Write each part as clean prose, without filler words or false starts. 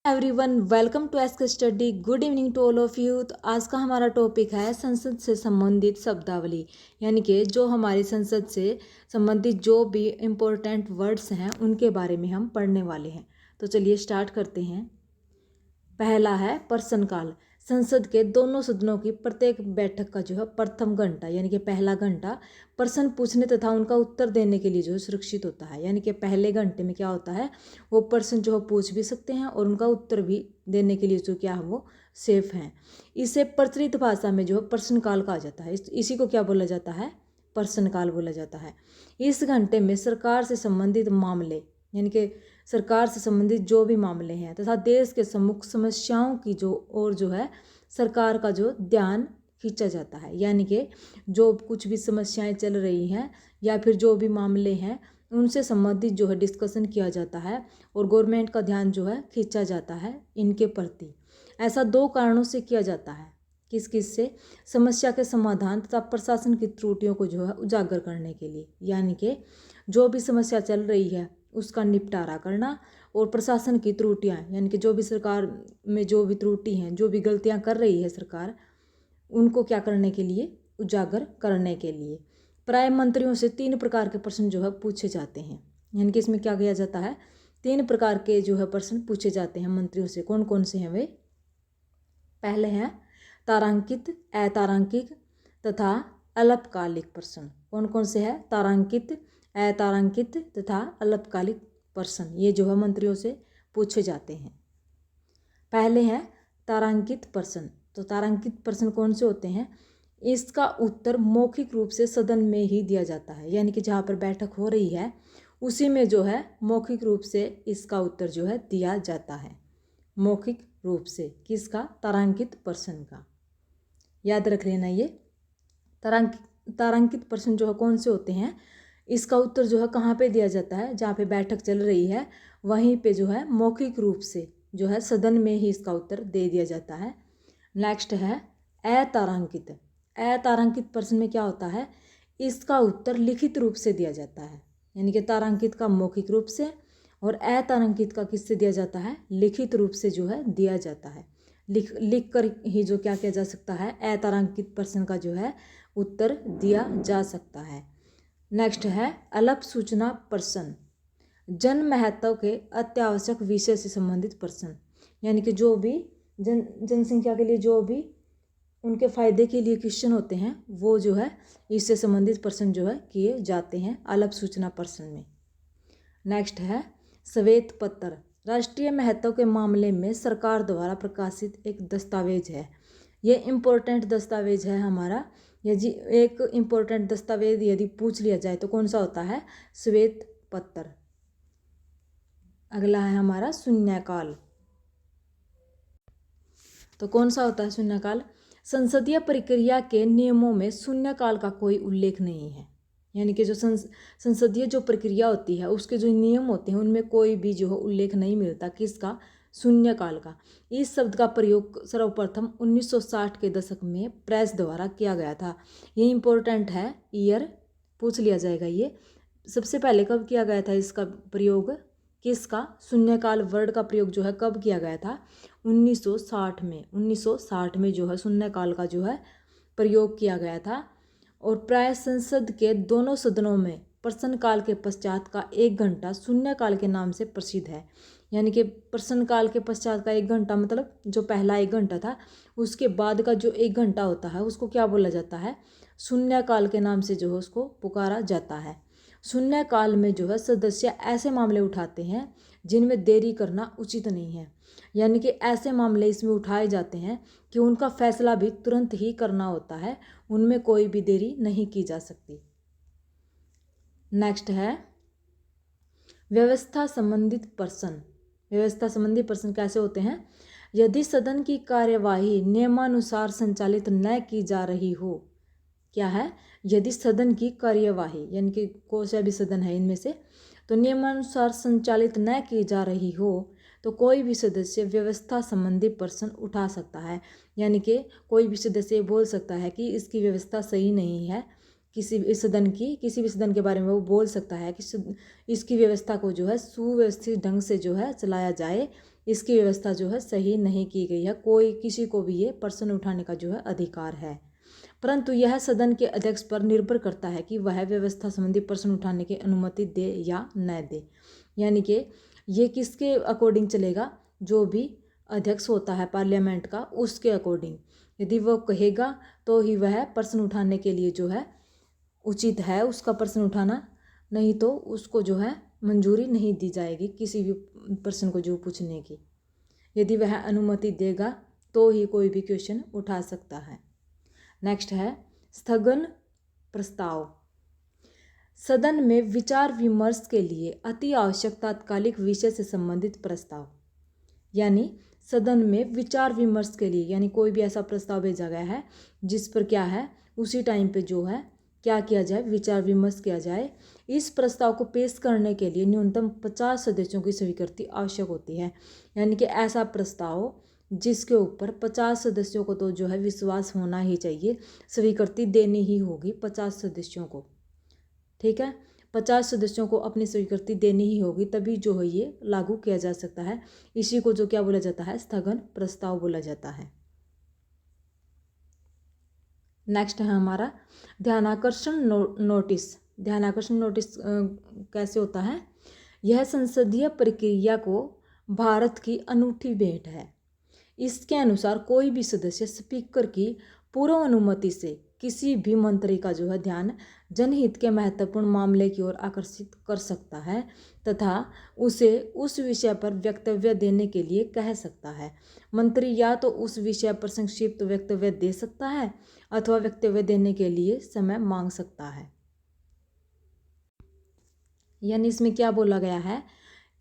Everyone, welcome to ask study. Good evening to all of you. तो आज का हमारा टॉपिक है संसद से संबंधित शब्दावली, यानी कि जो हमारी संसद से संबंधित जो भी इम्पोर्टेंट वर्ड्स हैं उनके बारे में हम पढ़ने वाले हैं। तो चलिए स्टार्ट करते हैं। पहला है प्रश्नकाल। संसद के दोनों सदनों की प्रत्येक बैठक का जो है प्रथम घंटा यानी कि पहला घंटा प्रश्न पूछने तथा उनका उत्तर देने के लिए जो है सुरक्षित होता है। यानी कि पहले घंटे में क्या होता है, वो प्रश्न जो है पूछ भी सकते हैं और उनका उत्तर भी देने के लिए जो क्या है वो सेफ हैं। इसे प्रचलित भाषा में जो है प्रश्नकाल कहा जाता है। इसी को क्या बोला जाता है, प्रश्नकाल बोला जाता है। इस घंटे में सरकार से संबंधित मामले यानी कि सरकार से संबंधित जो भी मामले हैं तथा देश के प्रमुख समस्याओं की जो है सरकार का जो ध्यान खींचा जाता है। यानी कि जो कुछ भी समस्याएं चल रही हैं या फिर जो भी मामले हैं उनसे संबंधित जो है डिस्कशन किया जाता है और गवर्नमेंट का ध्यान जो है खींचा जाता है इनके प्रति। ऐसा दो कारणों से किया जाता है। किस किस से, समस्या के समाधान तथा प्रशासन की त्रुटियों को जो है उजागर करने के लिए। यानी कि जो भी समस्या चल रही है उसका निपटारा करना और प्रशासन की त्रुटियां यानी कि जो भी सरकार में जो भी त्रुटि हैं, जो भी गलतियां कर रही है सरकार, उनको क्या करने के लिए, उजागर करने के लिए। प्राय मंत्रियों से 3 प्रकार के प्रश्न जो है पूछे जाते हैं। यानी कि इसमें क्या किया जाता है, 3 प्रकार के जो है प्रश्न पूछे जाते हैं मंत्रियों से। कौन कौन से हैं वे? पहले हैं तारांकित, अतारांकित तथा अल्पकालिक प्रश्न। कौन कौन से है? तारांकित, अतारांकित तथा अल्पकालिक प्रश्न। ये जो है मंत्रियों से पूछे जाते हैं। पहले हैं तारांकित प्रश्न। तो तारांकित प्रश्न कौन से होते हैं? इसका उत्तर मौखिक रूप से सदन में ही दिया जाता है। यानी कि जहाँ पर बैठक हो रही है उसी में जो है मौखिक रूप से इसका उत्तर जो है दिया जाता है। मौखिक रूप से किसका? तारांकित प्रश्न का। याद रख लेना ये तारांकित प्रश्न जो है कौन से होते हैं, इसका उत्तर जो है कहाँ पे दिया जाता है, जहाँ पे बैठक चल रही है वहीं पे जो है मौखिक रूप से जो है सदन में ही इसका उत्तर दे दिया जाता है। नेक्स्ट है अतारांकित। अतारांकित प्रश्न में क्या होता है, इसका उत्तर लिखित रूप से दिया जाता है। यानी कि तारांकित का मौखिक रूप से और अतारांकित का किससे दिया जाता है, लिखित रूप से जो है दिया जाता है। लिख कर ही जो क्या किया जा सकता है, अतारांकित प्रश्न का जो है उत्तर दिया जा सकता है। नेक्स्ट है अल्प सूचना प्रश्न। जन महत्व के अत्यावश्यक विषय से संबंधित प्रश्न। यानी कि जो भी जनसंख्या के लिए जो भी उनके फायदे के लिए क्वेश्चन होते हैं वो जो है इससे संबंधित प्रश्न जो है किए जाते हैं अल्प सूचना प्रश्न में। नेक्स्ट है श्वेत पत्र। राष्ट्रीय महत्व के मामले में सरकार द्वारा प्रकाशित एक दस्तावेज है। ये इम्पोर्टेंट दस्तावेज है हमारा। यदि एक इम्पोर्टेंट दस्तावेज यदि पूछ लिया जाए तो कौन सा होता है, श्वेत पत्र। अगला है हमारा शून्यकाल। तो कौन सा होता है शून्यकाल? संसदीय प्रक्रिया के नियमों में शून्यकाल का कोई उल्लेख नहीं है। यानी कि जो संसदीय जो प्रक्रिया होती है उसके जो नियम होते हैं उनमें कोई भी जो है उल्लेख नहीं मिलता किसका, शून्यकाल का। इस शब्द का प्रयोग सर्वप्रथम 1960 के दशक में प्रेस द्वारा किया गया था। ये इम्पोर्टेंट है, ईयर पूछ लिया जाएगा। ये सबसे पहले कब किया गया था इसका प्रयोग, किसका, शून्यकाल वर्ड का प्रयोग जो है कब किया गया था, 1960 में। 1960 में जो है शून्यकाल का जो है प्रयोग किया गया था। और प्राय संसद के दोनों सदनों में प्रश्नकाल के पश्चात का 1 घंटा शून्यकाल के नाम से प्रसिद्ध है। यानी कि प्रश्नकाल के पश्चात का 1 घंटा मतलब जो पहला 1 घंटा था उसके बाद का जो 1 घंटा होता है उसको क्या बोला जाता है, शून्यकाल के नाम से जो है उसको पुकारा जाता है। शून्यकाल में जो है सदस्य ऐसे मामले उठाते हैं जिनमें देरी करना उचित नहीं है। यानी कि ऐसे मामले इसमें उठाए जाते हैं कि उनका फैसला भी तुरंत ही करना होता है, उनमें कोई भी देरी नहीं की जा सकती। नेक्स्ट है व्यवस्था संबंधित प्रश्न। व्यवस्था संबंधी प्रश्न कैसे होते हैं? यदि सदन की कार्यवाही नियमानुसार संचालित न की जा रही हो, क्या है, यदि सदन की कार्यवाही यानी कि कोई सा भी सदन है इनमें से, तो नियमानुसार संचालित न की जा रही हो तो कोई भी सदस्य व्यवस्था संबंधी प्रश्न उठा सकता है। यानी कि कोई भी सदस्य बोल सकता है कि इसकी व्यवस्था सही नहीं है, किसी भी सदन के बारे में वो बोल सकता है कि इसकी व्यवस्था को जो है सुव्यवस्थित ढंग से जो है चलाया जाए, इसकी व्यवस्था जो है सही नहीं की गई है। कोई किसी को भी ये प्रश्न उठाने का जो है अधिकार है, परंतु यह सदन के अध्यक्ष पर निर्भर करता है कि वह व्यवस्था संबंधी प्रश्न उठाने की अनुमति दे या न दे। यानी कि ये किसके अकॉर्डिंग चलेगा, जो भी अध्यक्ष होता है पार्लियामेंट का उसके अकॉर्डिंग। यदि वो कहेगा तो ही वह प्रश्न उठाने के लिए जो है उचित है उसका प्रश्न उठाना, नहीं तो उसको जो है मंजूरी नहीं दी जाएगी किसी भी प्रश्न को जो पूछने की। यदि वह अनुमति देगा तो ही कोई भी क्वेश्चन उठा सकता है। नेक्स्ट है स्थगन प्रस्ताव। सदन में विचार विमर्श के लिए अति आवश्यक तात्कालिक विषय से संबंधित प्रस्ताव। यानी सदन में विचार विमर्श के लिए, यानी कोई भी ऐसा प्रस्ताव भेजा गया है जिस पर क्या है उसी टाइम पे जो है क्या किया जाए, विचार विमर्श किया जाए। इस प्रस्ताव को पेश करने के लिए न्यूनतम 50 सदस्यों की स्वीकृति आवश्यक होती है। यानी कि ऐसा प्रस्ताव जिसके ऊपर 50 सदस्यों को तो जो है विश्वास होना ही चाहिए, स्वीकृति देनी ही होगी 50 सदस्यों को। ठीक है, 50 सदस्यों को अपनी स्वीकृति देनी ही होगी, तभी जो है ये लागू किया जा सकता है। इसी को जो क्या बोला जाता है, स्थगन प्रस्ताव बोला जाता है। नेक्स्ट है हमारा ध्यानाकर्षण नोटिस। ध्यानाकर्षण नोटिस कैसे होता है? यह संसदीय प्रक्रिया को भारत की अनूठी भेंट है। इसके अनुसार कोई भी सदस्य स्पीकर की पूर्व अनुमति से किसी भी मंत्री का जो है ध्यान जनहित के महत्वपूर्ण मामले की ओर आकर्षित कर सकता है तथा उसे उस विषय पर वक्तव्य देने के लिए कह सकता है। मंत्री या तो उस विषय पर संक्षिप्त वक्तव्य दे सकता है अथवा वक्तव्य देने के लिए समय मांग सकता है। यानी इसमें क्या बोला गया है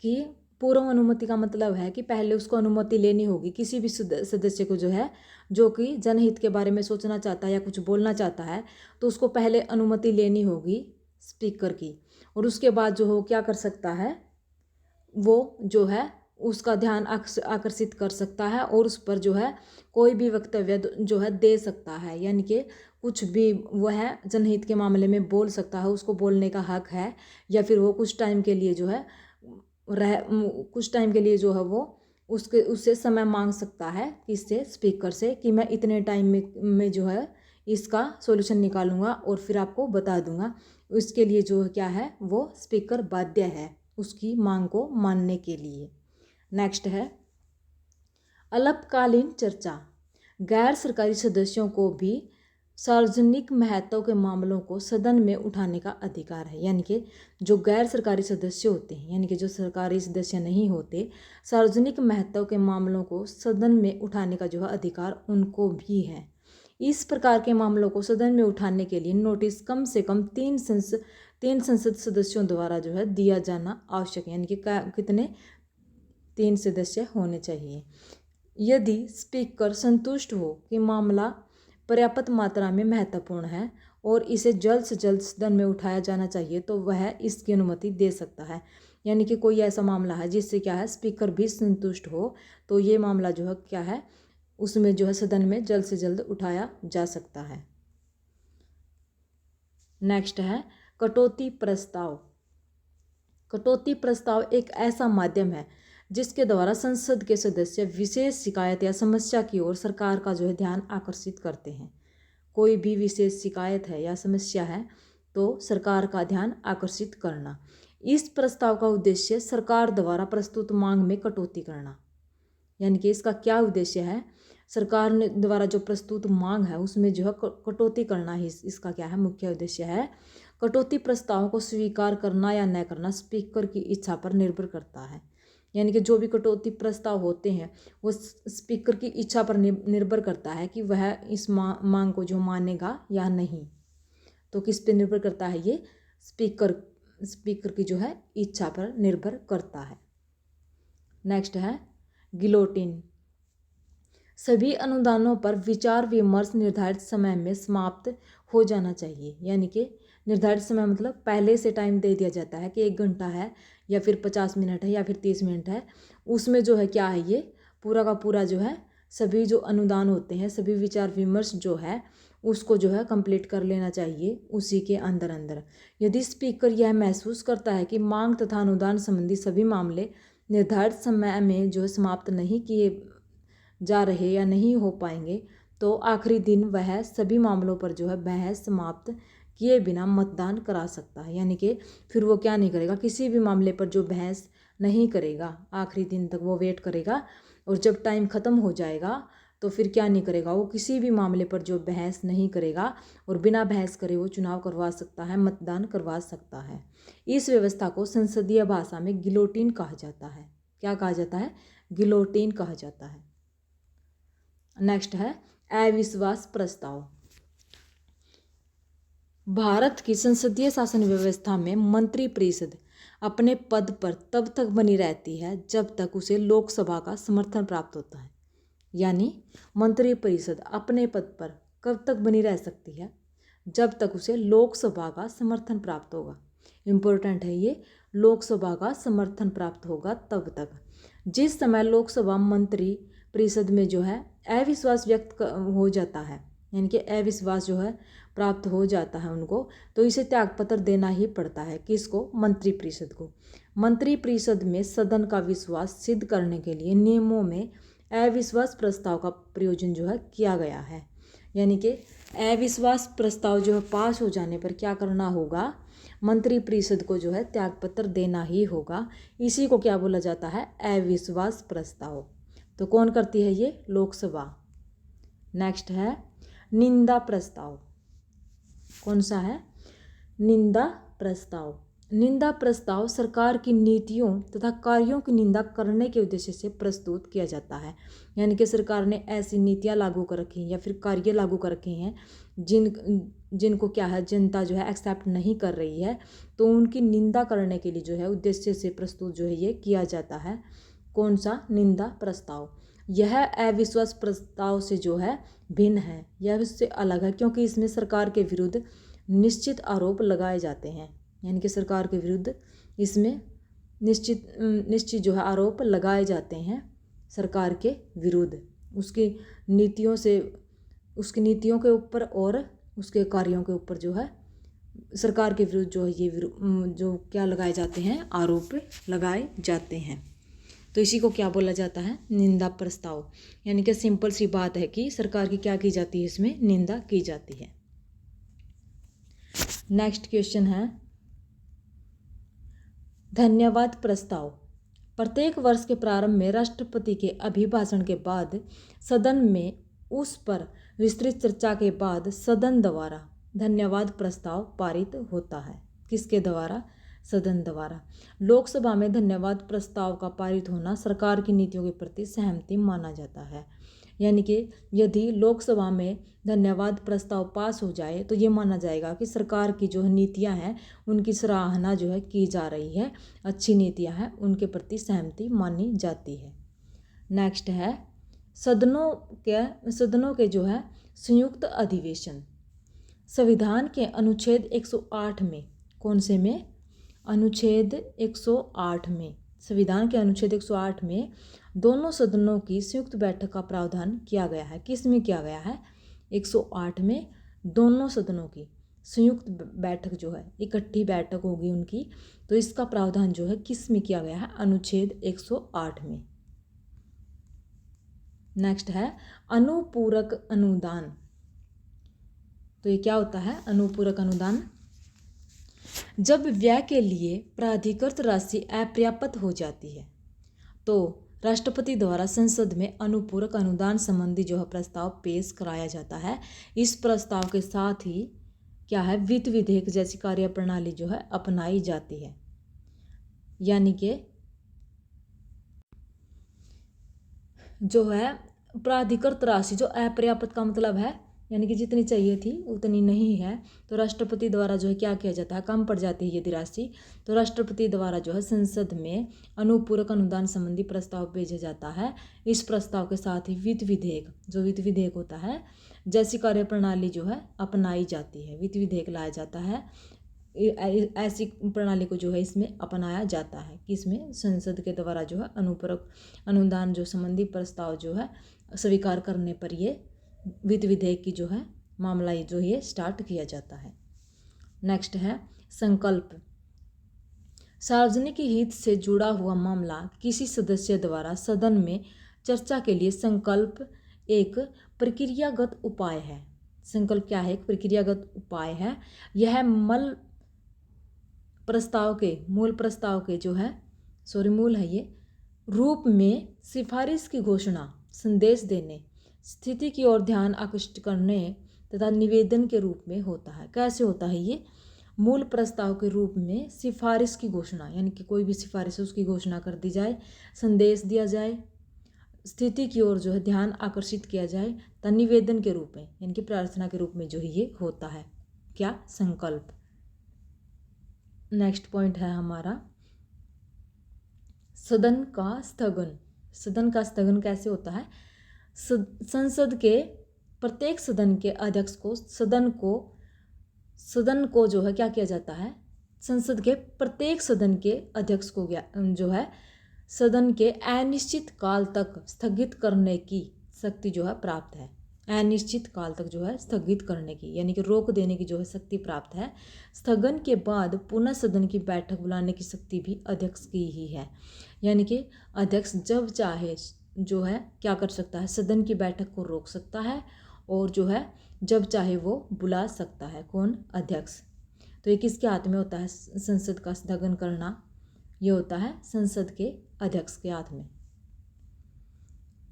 कि पूर्व अनुमति का मतलब है कि पहले उसको अनुमति लेनी होगी किसी भी सदस्य को जो है, जो कि जनहित के बारे में सोचना चाहता है या कुछ बोलना चाहता है, तो उसको पहले अनुमति लेनी होगी स्पीकर की। और उसके बाद जो हो क्या कर सकता है, वो जो है उसका ध्यान आकर्षित कर सकता है और उस पर जो है कोई भी वक्तव्य जो है दे सकता है। यानी कि कुछ भी वह जनहित के मामले में बोल सकता है, उसको बोलने का हक है। या फिर वो कुछ टाइम के लिए जो है वो उससे समय मांग सकता है, किससे, स्पीकर से, कि मैं इतने टाइम में जो है इसका सॉल्यूशन निकालूंगा और फिर आपको बता दूंगा। उसके लिए जो क्या है वो स्पीकर बाध्य है उसकी मांग को मानने के लिए। नेक्स्ट है अल्पकालीन चर्चा। गैर सरकारी सदस्यों को भी सार्वजनिक महत्व के मामलों को सदन में उठाने का अधिकार है। यानी कि जो गैर सरकारी सदस्य होते हैं, यानी कि जो सरकारी सदस्य नहीं होते, सार्वजनिक महत्व के मामलों को सदन में उठाने का जो है अधिकार उनको भी है। इस प्रकार के मामलों को सदन में उठाने के लिए नोटिस कम से कम तीन संसद सदस्यों द्वारा जो है दिया जाना आवश्यक है। यानी कि कितने, 3 सदस्य होने चाहिए। यदि स्पीकर संतुष्ट हो कि मामला पर्याप्त मात्रा में महत्वपूर्ण है और इसे जल्द से जल्द सदन में उठाया जाना चाहिए तो वह इसकी अनुमति दे सकता है। यानी कि कोई ऐसा मामला है जिससे क्या है स्पीकर भी संतुष्ट हो, तो ये मामला जो है क्या है उसमें जो है सदन में जल्द से जल्द उठाया जा सकता है। नेक्स्ट है कटौती प्रस्ताव। कटौती प्रस्ताव एक ऐसा माध्यम है जिसके द्वारा संसद के सदस्य विशेष शिकायत या समस्या की ओर सरकार का जो है ध्यान आकर्षित करते हैं। कोई भी विशेष शिकायत है या समस्या है तो सरकार का ध्यान आकर्षित करना। इस प्रस्ताव का उद्देश्य सरकार द्वारा प्रस्तुत मांग में कटौती करना। यानी कि इसका क्या उद्देश्य है, सरकार ने द्वारा जो प्रस्तुत मांग है उसमें जो है कटौती करना ही इसका क्या है, मुख्य उद्देश्य है। कटौती प्रस्तावों को स्वीकार करना या न करना स्पीकर की इच्छा पर निर्भर करता है। यानी कि जो भी कटौती प्रस्ताव होते हैं वो स्पीकर की इच्छा पर निर्भर करता है कि वह इस मांग को जो मानेगा या नहीं। तो किस पे निर्भर करता है, ये स्पीकर की जो है इच्छा पर निर्भर करता है। नेक्स्ट है गिलोटिन। सभी अनुदानों पर विचार विमर्श निर्धारित समय में समाप्त हो जाना चाहिए। यानी कि निर्धारित समय मतलब पहले से टाइम दे दिया जाता है कि 1 घंटा है या फिर 50 मिनट है या फिर 30 मिनट है। उसमें जो है क्या है, ये पूरा का पूरा जो है सभी जो अनुदान होते हैं, सभी विचार विमर्श जो है उसको जो है कंप्लीट कर लेना चाहिए उसी के अंदर। यदि स्पीकर यह महसूस करता है कि मांग तथा अनुदान संबंधी सभी मामले निर्धारित समय में जो समाप्त नहीं किए जा रहे या नहीं हो पाएंगे तो आखिरी दिन वह सभी मामलों पर जो है बहस समाप्त किए बिना मतदान करा सकता है। यानी कि फिर वो क्या नहीं करेगा, किसी भी मामले पर जो बहस नहीं करेगा, आखिरी दिन तक वो वेट करेगा और जब टाइम ख़त्म हो जाएगा तो फिर क्या नहीं करेगा, वो किसी भी मामले पर जो बहस नहीं करेगा और बिना बहस करे वो चुनाव करवा सकता है, मतदान करवा सकता है। इस व्यवस्था को संसदीय भाषा में गिलोटिन कहा जाता है। क्या कहा जाता है? गिलोटिन कहा जाता है। नेक्स्ट है अविश्वास प्रस्ताव। भारत की संसदीय शासन व्यवस्था में मंत्रिपरिषद अपने पद पर तब तक बनी रहती है जब तक उसे लोकसभा का समर्थन प्राप्त होता है। यानी मंत्रिपरिषद अपने पद पर कब तक बनी रह सकती है? जब तक उसे लोकसभा का समर्थन प्राप्त होगा। इम्पोर्टेंट है ये, लोकसभा का समर्थन प्राप्त होगा तब तक। जिस समय लोकसभा मंत्री परिषद में जो है अविश्वास व्यक्त हो जाता है, यानी कि अविश्वास जो है प्राप्त हो जाता है उनको, तो इसे त्यागपत्र देना ही पड़ता है। किसको? मंत्रिपरिषद को। मंत्रिपरिषद में सदन का विश्वास सिद्ध करने के लिए नियमों में अविश्वास प्रस्ताव का प्रयोजन जो है किया गया है। यानी कि अविश्वास प्रस्ताव जो है पास हो जाने पर क्या करना होगा? मंत्रिपरिषद को जो है त्यागपत्र देना ही होगा। इसी को क्या बोला जाता है? अविश्वास प्रस्ताव। तो कौन करती है ये? लोकसभा। नेक्स्ट है निंदा प्रस्ताव। कौन सा है? निंदा प्रस्ताव। निंदा प्रस्ताव सरकार की नीतियों तथा कार्यों की निंदा करने के उद्देश्य से प्रस्तुत किया जाता है। यानी कि सरकार ने ऐसी नीतियां लागू कर रखी हैं या फिर कार्य लागू कर रखे हैं जिनको क्या है, जनता जो है एक्सेप्ट नहीं कर रही है, तो उनकी निंदा करने के लिए जो है उद्देश्य से प्रस्तुत जो है ये किया जाता है। कौन सा? निंदा प्रस्ताव। यह अविश्वास प्रस्ताव से जो है भिन्न है, यह उससे अलग है, क्योंकि इसमें सरकार के विरुद्ध निश्चित आरोप लगाए जाते हैं। यानी कि सरकार के विरुद्ध इसमें निश्चित जो है आरोप लगाए जाते हैं सरकार के विरुद्ध, उसकी नीतियों के ऊपर और उसके कार्यों के ऊपर जो है सरकार के विरुद्ध जो है ये जो क्या लगाए जाते हैं, आरोप लगाए जाते हैं। तो इसी को क्या बोला जाता है? निंदा प्रस्ताव। यानी कि सिंपल सी बात है कि सरकार की क्या की जाती है, इसमें निंदा की जाती है। नेक्स्ट क्वेश्चन है धन्यवाद प्रस्ताव। प्रत्येक वर्ष के प्रारंभ में राष्ट्रपति के अभिभाषण के बाद सदन में उस पर विस्तृत चर्चा के बाद सदन द्वारा धन्यवाद प्रस्ताव पारित होता है। किसके द्वारा? सदन द्वारा। लोकसभा में धन्यवाद प्रस्ताव का पारित होना सरकार की नीतियों के प्रति सहमति माना जाता है। यानी कि यदि लोकसभा में धन्यवाद प्रस्ताव पास हो जाए तो ये माना जाएगा कि सरकार की जो नीतियां हैं उनकी सराहना जो है की जा रही है, अच्छी नीतियां हैं, उनके प्रति सहमति मानी जाती है। नेक्स्ट है सदनों के जो है संयुक्त अधिवेशन। संविधान के अनुच्छेद 108 में, कौन से में? अनुच्छेद 108 में, संविधान के अनुच्छेद 108 में दोनों सदनों की संयुक्त बैठक का प्रावधान किया गया है। किस में किया गया है? 108 में दोनों सदनों की संयुक्त बैठक जो है, इकट्ठी बैठक होगी उनकी, तो इसका प्रावधान जो है किस में किया गया है? अनुच्छेद 108 में। नेक्स्ट है अनुपूरक अनुदान। तो ये क्या होता है? अनुपूरक अनुदान। जब व्यय के लिए प्राधिकृत राशि अपर्याप्त हो जाती है तो राष्ट्रपति द्वारा संसद में अनुपूरक अनुदान संबंधी जो है प्रस्ताव पेश कराया जाता है। इस प्रस्ताव के साथ ही क्या है? वित्त विधेयक जैसी कार्यप्रणाली जो है अपनाई जाती है। यानी कि जो है प्राधिकृत राशि जो अपर्याप्त का मतलब है, यानी कि जितनी चाहिए थी उतनी नहीं है, तो राष्ट्रपति द्वारा जो है क्या किया जाता है? कम पड़ जाती है यदि राशि, तो राष्ट्रपति द्वारा जो है संसद में अनुपूरक अनुदान संबंधी प्रस्ताव भेजा जाता है। इस प्रस्ताव के साथ ही वित्त विधेयक होता है जैसी कार्यप्रणाली जो है अपनाई जाती है। वित्त विधेयक लाया जाता है, ऐसी प्रणाली को जो है इसमें अपनाया जाता है कि इसमें संसद के द्वारा जो है अनुपूरक अनुदान जो संबंधी प्रस्ताव जो है स्वीकार करने पर ये वित्त विधेयक की जो है मामला जो ये स्टार्ट किया जाता है। नेक्स्ट है संकल्प। सार्वजनिक हित से जुड़ा हुआ मामला किसी सदस्य द्वारा सदन में चर्चा के लिए संकल्प एक प्रक्रियागत उपाय है। संकल्प क्या है? एक प्रक्रियागत उपाय है। यह मूल प्रस्ताव के जो है मूल है ये रूप में सिफारिश की घोषणा, संदेश देने, स्थिति की ओर ध्यान आकृष्ट करने तथा निवेदन के रूप में होता है। कैसे होता है ये? मूल प्रस्ताव के रूप में सिफारिश की घोषणा, यानी कि कोई भी सिफारिश है उसकी घोषणा कर दी जाए, संदेश दिया जाए, स्थिति की ओर जो है ध्यान आकर्षित किया जाए तथा निवेदन के रूप में, यानी कि प्रार्थना के रूप में जो है ये होता है। क्या? संकल्प। नेक्स्ट पॉइंट है हमारा सदन का स्थगन। सदन का स्थगन कैसे होता है? संसद के प्रत्येक सदन के अध्यक्ष को सदन को जो है क्या किया जाता है? संसद के प्रत्येक सदन के अध्यक्ष को जो है सदन के अनिश्चित काल तक स्थगित करने की शक्ति जो है प्राप्त है। अनिश्चित काल तक जो है स्थगित करने की, यानी कि रोक देने की जो है शक्ति प्राप्त है। स्थगन के बाद पुनः सदन की बैठक बुलाने की शक्ति भी अध्यक्ष की ही है। यानी कि अध्यक्ष जब चाहे जो है क्या कर सकता है? सदन की बैठक को रोक सकता है और जो है जब चाहे वो बुला सकता है। कौन? अध्यक्ष। तो ये किसके हाथ में होता है? संसद का स्थगन करना ये होता है संसद के अध्यक्ष के हाथ में।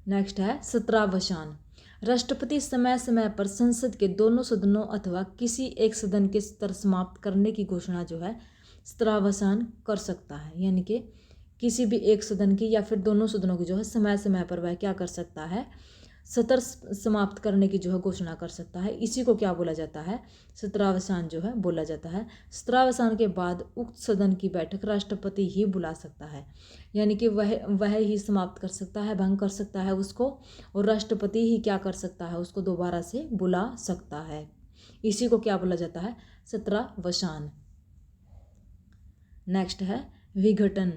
नेक्स्ट है सत्रावसान। राष्ट्रपति समय समय पर संसद के दोनों सदनों अथवा किसी एक सदन के सत्र समाप्त करने की घोषणा जो है सत्रावसान कर सकता है। यानी कि किसी भी एक सदन की या फिर दोनों सदनों की जो है समय समय पर वह क्या कर सकता है? सत्र समाप्त करने की जो है घोषणा कर सकता है। इसी को क्या बोला जाता है? सत्रावसान जो है बोला जाता है। सत्रावसान के बाद उक्त सदन की बैठक राष्ट्रपति ही बुला सकता है, यानी कि वह ही समाप्त कर सकता है, भंग कर सकता है उसको, और राष्ट्रपति ही क्या कर सकता है? उसको दोबारा से बुला सकता है। इसी को क्या बोला जाता है? सत्रावसान। नेक्स्ट है विघटन।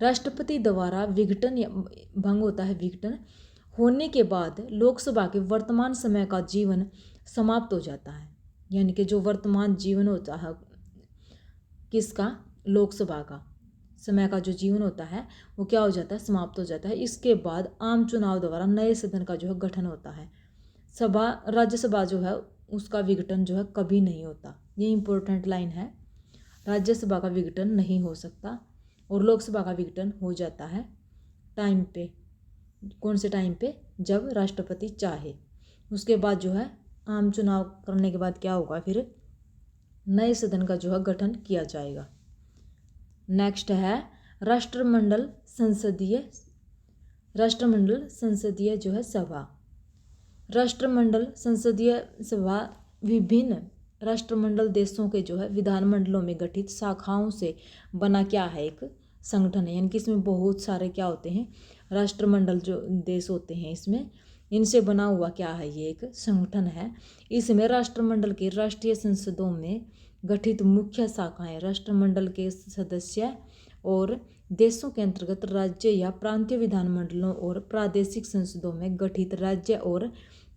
राष्ट्रपति द्वारा विघटन भंग होता है। विघटन होने के बाद लोकसभा के वर्तमान समय का जीवन समाप्त हो जाता है। यानी कि जो वर्तमान जीवन होता है किसका? लोकसभा का समय का जो जीवन होता है वो क्या हो जाता है? समाप्त हो जाता है। इसके बाद आम चुनाव द्वारा नए सदन का जो है गठन होता है। राज्यसभा जो है उसका विघटन जो है कभी नहीं होता। ये इंपॉर्टेंट लाइन है। राज्यसभा का विघटन नहीं हो सकता और लोकसभा का विघटन हो जाता है टाइम पे। कौन से टाइम पे? जब राष्ट्रपति चाहे। उसके बाद जो है आम चुनाव करने के बाद क्या होगा? फिर नए सदन का जो है गठन किया जाएगा। नेक्स्ट है राष्ट्रमंडल संसदीय जो है सभा। राष्ट्रमंडल संसदीय सभा विभिन्न राष्ट्रमंडल देशों के जो है विधानमंडलों में गठित शाखाओं से बना क्या है? एक संगठन है। यानी कि इसमें बहुत सारे क्या होते हैं? राष्ट्रमंडल जो देश होते हैं इसमें इनसे बना हुआ क्या है? ये एक संगठन है। इसमें राष्ट्रमंडल के राष्ट्रीय संसदों में गठित मुख्य शाखाएं राष्ट्रमंडल के सदस्य और देशों के अंतर्गत राज्य या प्रांतीय विधानमंडलों और प्रादेशिक संसदों में गठित राज्य और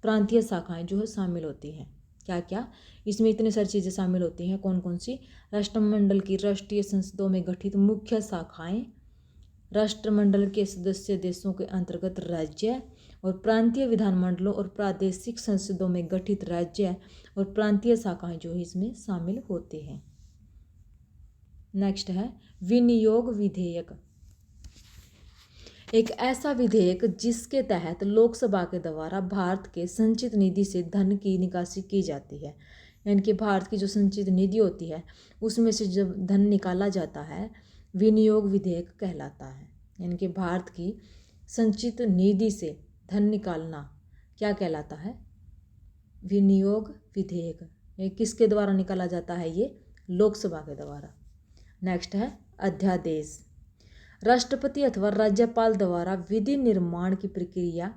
प्रांतीय शाखाएं जो है शामिल होती हैं। क्या क्या? इसमें इतनी सारी चीज़ें शामिल होती हैं। कौन कौन सी? राष्ट्रमंडल की राष्ट्रीय संसदों में गठित मुख्य शाखाएं, राष्ट्रमंडल के सदस्य देशों के अंतर्गत राज्य और प्रांतीय विधानमंडलों और प्रादेशिक संसदों में गठित राज्य और प्रांतीय शाखाएं जो है इसमें शामिल होते हैं। नेक्स्ट है विनियोग विधेयक। एक ऐसा विधेयक जिसके तहत लोकसभा के द्वारा भारत के संचित निधि से धन की निकासी की जाती है। यानी कि भारत की जो संचित निधि होती है उसमें से जब धन निकाला जाता है विनियोग विधेयक कहलाता है। यानी कि भारत की संचित निधि से धन निकालना क्या कहलाता है? विनियोग विधेयक। ये किसके द्वारा निकाला जाता है? ये लोकसभा के द्वारा। नेक्स्ट है अध्यादेश। राष्ट्रपति अथवा राज्यपाल द्वारा विधि निर्माण की प्रक्रिया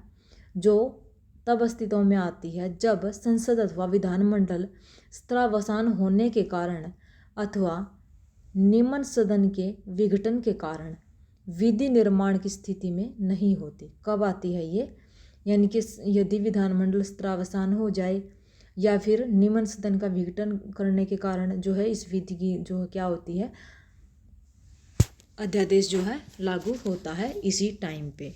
जो तब अस्तित्व में आती है जब संसद अथवा विधानमंडल सत्रावसान होने के कारण अथवा निम्न सदन के विघटन के कारण विधि निर्माण की स्थिति में नहीं होती। कब आती है ये? यानी कि यदि विधानमंडल सत्रावसान हो जाए या फिर निम्न सदन का विघटन करने के कारण जो है इस विधि की जो क्या होती है? अध्यादेश जो है लागू होता है इसी टाइम पे,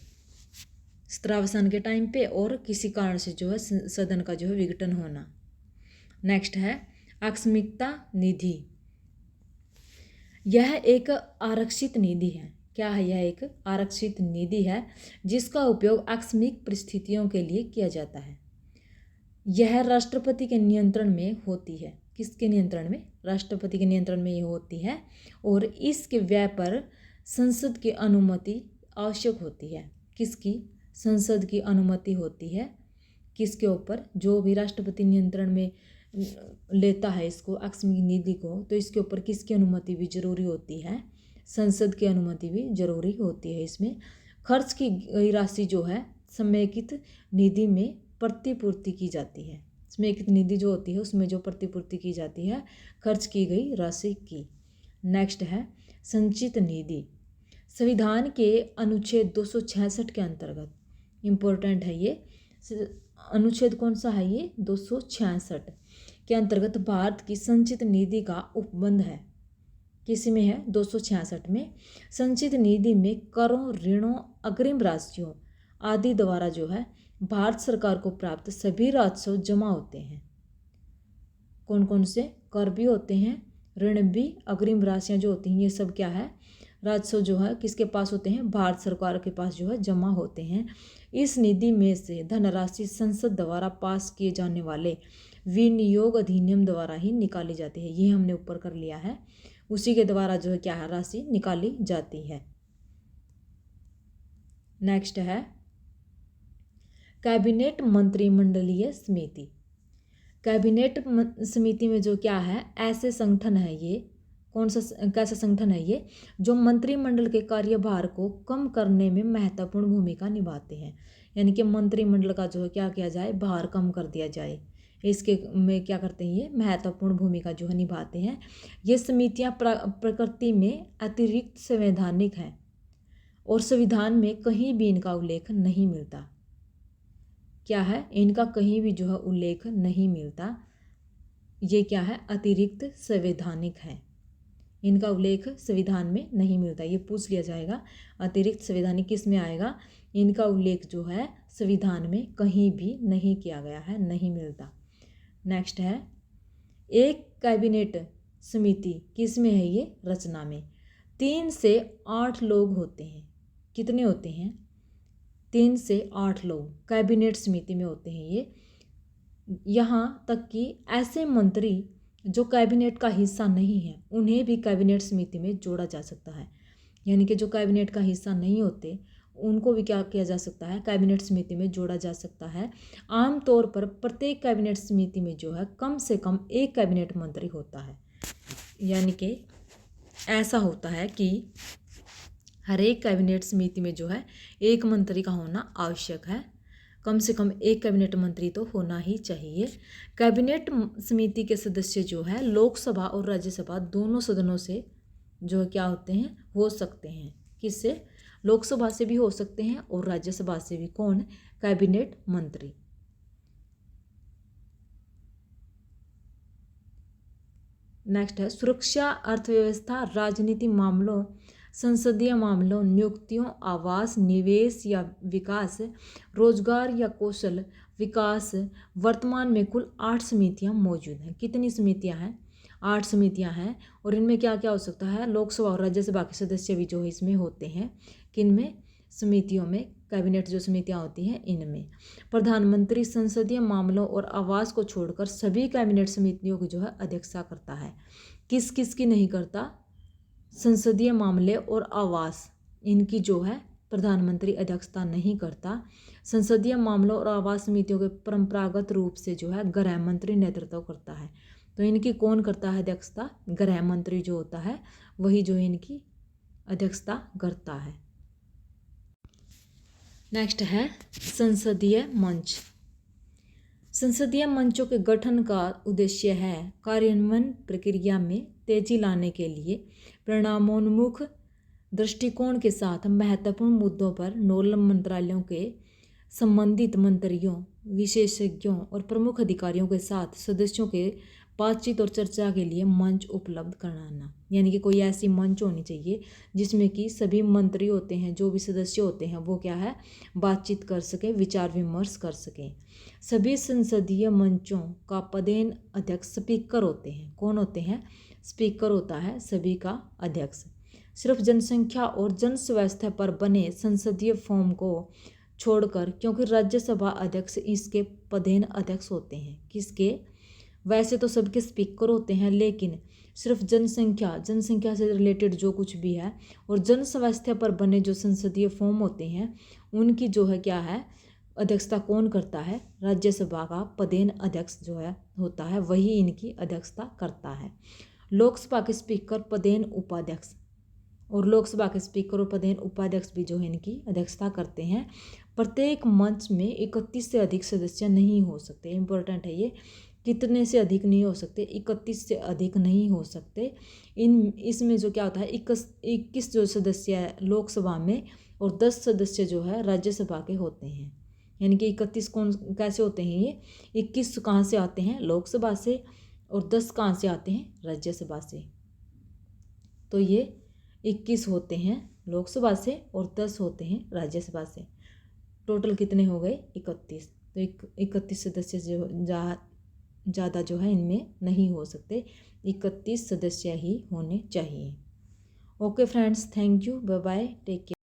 सत्रावसान के टाइम पे, और किसी कारण से जो है सदन का जो है विघटन होना। नेक्स्ट है आकस्मिकता निधि। यह एक आरक्षित निधि है। क्या है? यह एक आरक्षित निधि है जिसका उपयोग आकस्मिक परिस्थितियों के लिए किया जाता है। यह राष्ट्रपति के नियंत्रण में होती है। किसके नियंत्रण में? राष्ट्रपति के नियंत्रण में ये होती है, और इसके व्यय पर संसद की अनुमति आवश्यक होती है। किसकी? संसद की अनुमति होती है। किसके ऊपर? जो भी राष्ट्रपति नियंत्रण में लेता है इसको, आकस्मिक निधि को, तो इसके ऊपर किसकी अनुमति भी जरूरी होती है? संसद की अनुमति भी जरूरी होती है। इसमें खर्च की गई राशि जो है समेकित निधि में प्रतिपूर्ति की जाती है। समेकित निधि जो होती है उसमें जो प्रतिपूर्ति की जाती है खर्च की गई राशि की। नेक्स्ट है संचित निधि। संविधान के अनुच्छेद 266 के अंतर्गत, इम्पोर्टेंट है ये, अनुच्छेद कौन सा है ये? 266 के अंतर्गत भारत की संचित निधि का उपबंध है। किस में है? 266 में। संचित निधि में करों, ऋणों, अग्रिम राशियों आदि द्वारा जो है भारत सरकार को प्राप्त सभी राजस्व जमा होते हैं। कौन कौन से? कर भी होते हैं, ऋण भी, अग्रिम राशियां जो होती हैं, ये सब क्या है? राजस्व जो है किसके पास होते हैं? भारत सरकार के पास जो है जमा होते हैं। इस निधि में से धनराशि संसद द्वारा पास किए जाने वाले विनियोग अधिनियम द्वारा ही निकाली जाती है। ये हमने ऊपर कर लिया है, उसी के द्वारा जो है क्या है? राशि निकाली जाती है। नेक्स्ट है कैबिनेट मंत्रिमंडलीय समिति। कैबिनेट समिति में जो क्या है? ऐसे संगठन है ये, कौन सा कैसा संगठन है ये? जो मंत्रिमंडल के कार्यभार को कम करने में महत्वपूर्ण भूमिका निभाते हैं। यानी कि मंत्रिमंडल का जो है क्या किया जाए? भार कम कर दिया जाए। इसके में क्या करते हैं? ये महत्वपूर्ण भूमिका जो है निभाते हैं। ये समितियां प्रकृति में अतिरिक्त संवैधानिक हैं और संविधान में कहीं भी इनका उल्लेख नहीं मिलता। क्या है? इनका कहीं भी जो है उल्लेख नहीं मिलता। ये क्या है? अतिरिक्त संवैधानिक है। इनका उल्लेख संविधान में नहीं मिलता। ये पूछ लिया जाएगा, अतिरिक्त संवैधानिक किस में आएगा? इनका उल्लेख जो है संविधान में कहीं भी नहीं किया गया है, नहीं मिलता। नेक्स्ट है एक कैबिनेट समिति किस में है? ये रचना में 3 से 8 लोग होते हैं। कितने होते हैं? 3 से 8 लोग कैबिनेट समिति में होते हैं। ये यहाँ तक कि ऐसे मंत्री जो कैबिनेट का हिस्सा नहीं है उन्हें भी कैबिनेट समिति में जोड़ा जा सकता है। यानी कि जो कैबिनेट का हिस्सा नहीं होते उनको भी क्या किया जा सकता है? कैबिनेट समिति में जोड़ा जा सकता है। आमतौर पर प्रत्येक कैबिनेट समिति में जो है कम से कम एक कैबिनेट मंत्री होता है। यानी कि ऐसा होता है कि हर एक कैबिनेट समिति में जो है एक मंत्री का होना आवश्यक है। कम से कम एक कैबिनेट मंत्री तो होना ही चाहिए। कैबिनेट समिति के सदस्य जो है लोकसभा और राज्यसभा दोनों सदनों से जो है क्या होते हैं? हो सकते हैं। किससे? लोकसभा से भी हो सकते हैं और राज्यसभा से भी। कौन? कैबिनेट मंत्री। नेक्स्ट है सुरक्षा, अर्थव्यवस्था, राजनीति मामलों, संसदीय मामलों, नियुक्तियों, आवास, निवेश या विकास, रोजगार या कौशल विकास। वर्तमान में कुल 8 समितियां मौजूद हैं। कितनी समितियां हैं? 8 समितियां हैं। और इनमें क्या क्या हो सकता है? लोकसभा और राज्यसभा के सदस्य भी जो है इसमें होते हैं। किनमें? समितियों में, कैबिनेट जो समितियां होती हैं इनमें। प्रधानमंत्री संसदीय मामलों और आवास को छोड़कर सभी कैबिनेट समितियों की जो है अध्यक्षता करता है। किस किस की नहीं करता? संसदीय मामले और आवास, इनकी जो है प्रधानमंत्री अध्यक्षता नहीं करता। संसदीय मामलों और आवास समितियों के परंपरागत रूप से जो है गृह मंत्री नेतृत्व करता है। तो इनकी कौन करता है अध्यक्षता? गृह मंत्री जो होता है वही जो है इनकी अध्यक्षता करता है। नेक्स्ट है संसदीय मंच। संसदीय मंचों के गठन का उद्देश्य है कार्यान्वयन प्रक्रिया में तेजी लाने के लिए परिणामोन्मुख दृष्टिकोण के साथ महत्वपूर्ण मुद्दों पर नोडल मंत्रालयों के संबंधित मंत्रियों, विशेषज्ञों और प्रमुख अधिकारियों के साथ सदस्यों के बातचीत और चर्चा के लिए मंच उपलब्ध कराना, यानी कि कोई ऐसी मंच होनी चाहिए जिसमें कि सभी मंत्री होते हैं, जो भी सदस्य होते हैं वो क्या है, बातचीत कर सके, विचार विमर्श कर सकें। सभी संसदीय मंचों का पदेन अध्यक्ष स्पीकर होते हैं। कौन होते हैं? स्पीकर होता है सभी का अध्यक्ष। सिर्फ जनसंख्या और जन स्वास्थ्य पर बने संसदीय फॉर्म को छोड़कर, क्योंकि राज्यसभा अध्यक्ष इसके पदेन अध्यक्ष होते हैं। किसके? वैसे तो सबके स्पीकर होते हैं, लेकिन सिर्फ जनसंख्या से रिलेटेड जो कुछ भी है और जन स्वास्थ्य पर बने जो संसदीय फॉर्म होते हैं उनकी जो है क्या है, अध्यक्षता कौन करता है? राज्यसभा का पदेन अध्यक्ष जो है होता है, वही इनकी अध्यक्षता करता है। लोकसभा के स्पीकर पदेन उपाध्यक्ष, और लोकसभा के स्पीकर और पदेन उपाध्यक्ष भी जो है इनकी अध्यक्षता करते हैं। प्रत्येक मंच में 31 से अधिक सदस्य नहीं हो सकते। इम्पोर्टेंट है ये, कितने से अधिक नहीं हो सकते? 31 से अधिक नहीं हो सकते। इसमें जो क्या होता है, 21 जो सदस्य है लोकसभा में और 10 सदस्य जो है राज्यसभा के होते हैं। यानी कि 31 कौन कैसे होते हैं? ये 21 कहाँ से आते हैं? लोकसभा से, और 10 कहाँ से आते हैं? राज्यसभा से। तो ये 21 होते हैं लोकसभा से और 10 होते हैं राज्यसभा से। टोटल कितने हो गए? 31। तो 31 सदस्य जो ज़्यादा जो है इनमें नहीं हो सकते, 31 सदस्य ही होने चाहिए। Okay friends, thank you, bye bye, take care.